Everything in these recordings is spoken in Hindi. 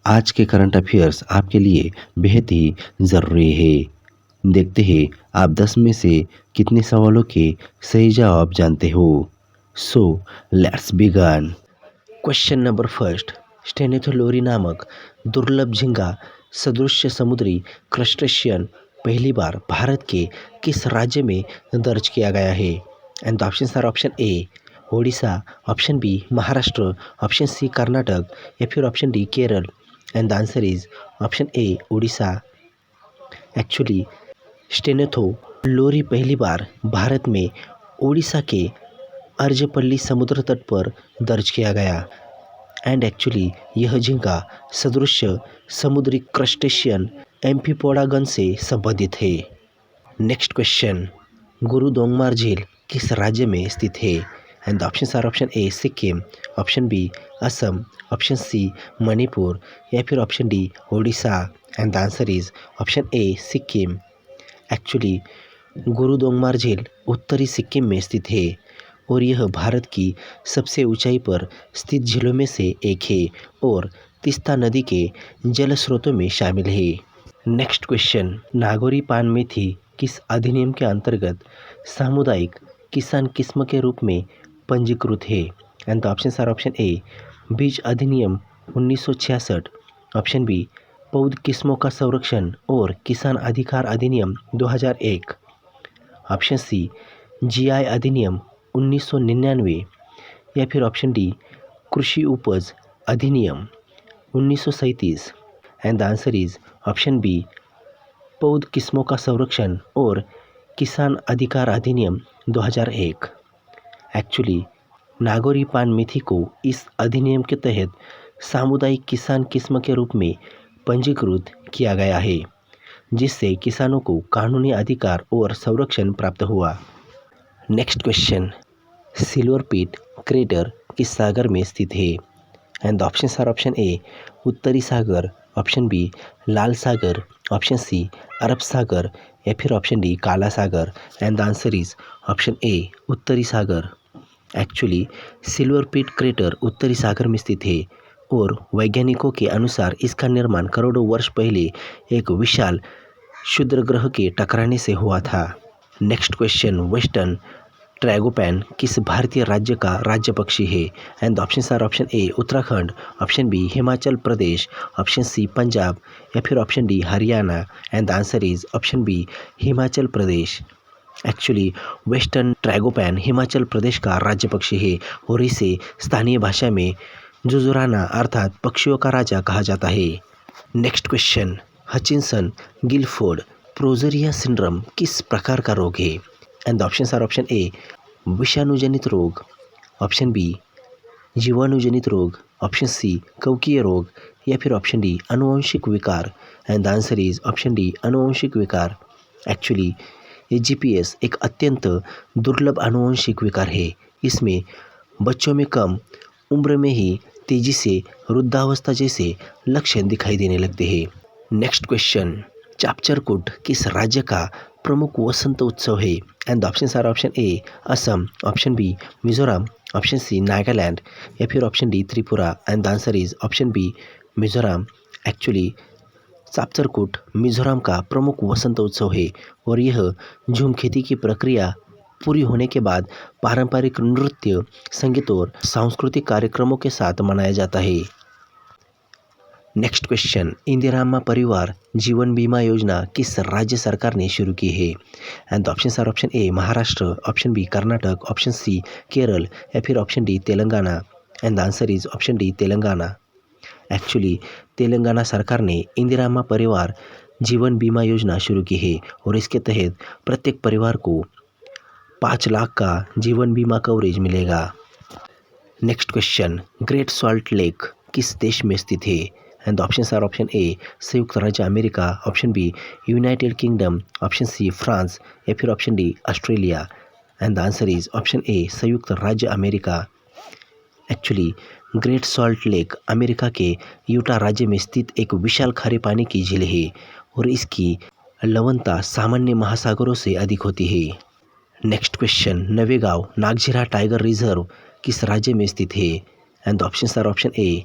आज के करंट अफेयर्स आपके लिए बेहद ही ज़रूरी है। देखते हैं आप 10 में से कितने सवालों के सही जवाब जानते हो। So let's begin. Question number first. स्टेनोथोलोरी नामक दुर्लभ झींगा सदृश समुद्री क्रस्टेशियन पहली बार भारत के किस राज्य में दर्ज किया गया है? And the options are option A Odisha, option B Maharashtra, option C Karnataka या फिर option D Kerala. And the answer is option A Odisha. Actually स्टेनोथोलोरी पहली बार भारत में ओडिशा के अर्जपल्ली समुद्र तट पर दर्ज किया गया। एंड एक्चुअली यह झींगा सदृश समुद्री क्रस्टेशियन एम्फीपोडागन से संबंधित है। Next question. गुरुदोंगमार झील किस राज्य में स्थित है? And the options are option A Sikkim, option B Assam, option C Manipur या फिर option D Odisha. And the answer is option A Sikkim. Actually Gurudongmar झील उत्तरी सिक्किम में स्थित है और यह भारत की सबसे ऊंचाई पर स्थित झीलों में से एक है और तीस्ता नदी के जल स्रोतों में शामिल है। Next question. नागौरी पान मेथी किस अधिनियम के अंतर्गत सामुदायिक किसान किस्म के रूप में पंजीकृत है? And the options are option A बीज अधिनियम 1966, ऑप्शन बी पौध किस्मों का संरक्षण और किसान अधिकार अधिनियम 2001, ऑप्शन सी जीआई अधिनियम 1999 या फिर ऑप्शन डी कृषि उपज अधिनियम 1937। And the answer is option B पौध किस्मों का संरक्षण और किसान अधिकार अधिनियम 2001। एक्चुअली नागौरी पान मेथी को इस अधिनियम के तहत सामुदायिक किसान किस्म के रूप में पंजीकृत किया गया है, जिससे किसानों को कानूनी अधिकार और संरक्षण प्राप्त हुआ। Next question. Silver pit crater किस सागर में स्थित है? And the options are option A उत्तरी सागर, ऑप्शन बी लाल सागर, ऑप्शन सी अरब सागर या फिर ऑप्शन डी काला सागर। And the answer is option A उत्तरी सागर। एक्चुअली सिल्वर पीट क्रेटर उत्तरी सागर में स्थित है और वैज्ञानिकों के अनुसार इसका निर्माण करोड़ों वर्ष पहले एक विशाल क्षुद्र ग्रह के टकराने से हुआ था। Next question. वेस्टर्न ट्रैगोपैन किस भारतीय राज्य का राज्य पक्षी है? And the options are option A Uttarakhand, option B Himachal Pradesh, option C Punjab या फिर option D Haryana. And the answer is option B Himachal Pradesh. Actually western tragopan Himachal Pradesh का राज्य पक्षी है और इसे स्थानीय भाषा में जुजुराना अर्थात पक्षियों का राजा कहा जाता है। Next question. Hutchinson Gilford progeria syndrome किस प्रकार का रोग है? And the options are option A विषाणुजनित रोग, ऑप्शन बी जीवाणुजनित रोग, ऑप्शन सी कवकीय रोग या फिर ऑप्शन डी आनुवंशिक विकार। And the answer is option D आनुवंशिक विकार। एक्चुअली एजीपीएस एक अत्यंत दुर्लभ आनुवंशिक विकार है। इसमें बच्चों में कम उम्र में ही तेजी से वृद्धावस्था जैसे लक्षण दिखाई देने लगते हैं। Next question. चापचरकुट किस राज्य का प्रमुख वसंत उत्सव है? And the options are option A Assam, option B Mizoram, option C Nagaland या फिर option D Tripura. And the answer is option B Mizoram. Actually Chapchar Kut Mizoram का प्रमुख वसंत उत्सव है और यह झूम खेती की प्रक्रिया पूरी होने के बाद पारंपरिक नृत्य, संगीत और सांस्कृतिक कार्यक्रमों के साथ मनाया जाता है। Next question. इंदिरा परिवार जीवन बीमा योजना किस राज्य सरकार ने शुरू की है? And the options are option A Maharashtra, option B Karnataka, option C Kerala या फिर option D Telangana. And the answer is option D Telangana. Actually Telangana सरकार ने इंदिरा परिवार जीवन बीमा योजना शुरू की है और इसके तहत प्रत्येक परिवार को 5 लाख का जीवन बीमा कवरेज मिलेगा। Next question. Great salt lake किस देश में स्थित है? And the options are option A संयुक्त राज्य America, option B United Kingdom, option C France या फिर option D Australia. And the answer is option A संयुक्त राज्य America. Actually great salt lake America के यूटा राज्य में स्थित एक विशाल खारे पानी की झील है और इसकी लवणता सामान्य महासागरों से अधिक होती है। Next question. Navegaon Nagzira tiger reserve किस राज्य में स्थित है? And the options are option A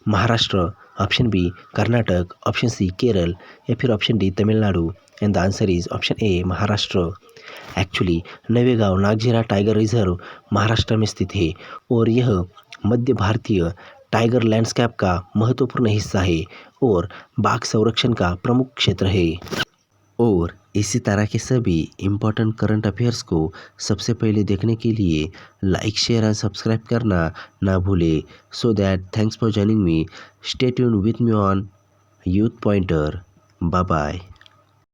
Maharashtra, option B Karnataka, option C Kerala या फिर option D Tamil Nadu. And the answer is option A Maharashtra. Actually Navegaon Nagzira tiger reserve Maharashtra में स्थित है और यह मध्य भारतीय टाइगर लैंडस्केप का महत्वपूर्ण हिस्सा है और बाघ संरक्षण का प्रमुख क्षेत्र है। और इसी तरह के सभी इम्पोर्टेंट करंट अफेयर्स को सबसे पहले देखने के लिए लाइक शेयर एंड सब्सक्राइब करना ना भूले। So that thanks for joining me. Stay tuned with me on Youth Pointer. Bye bye.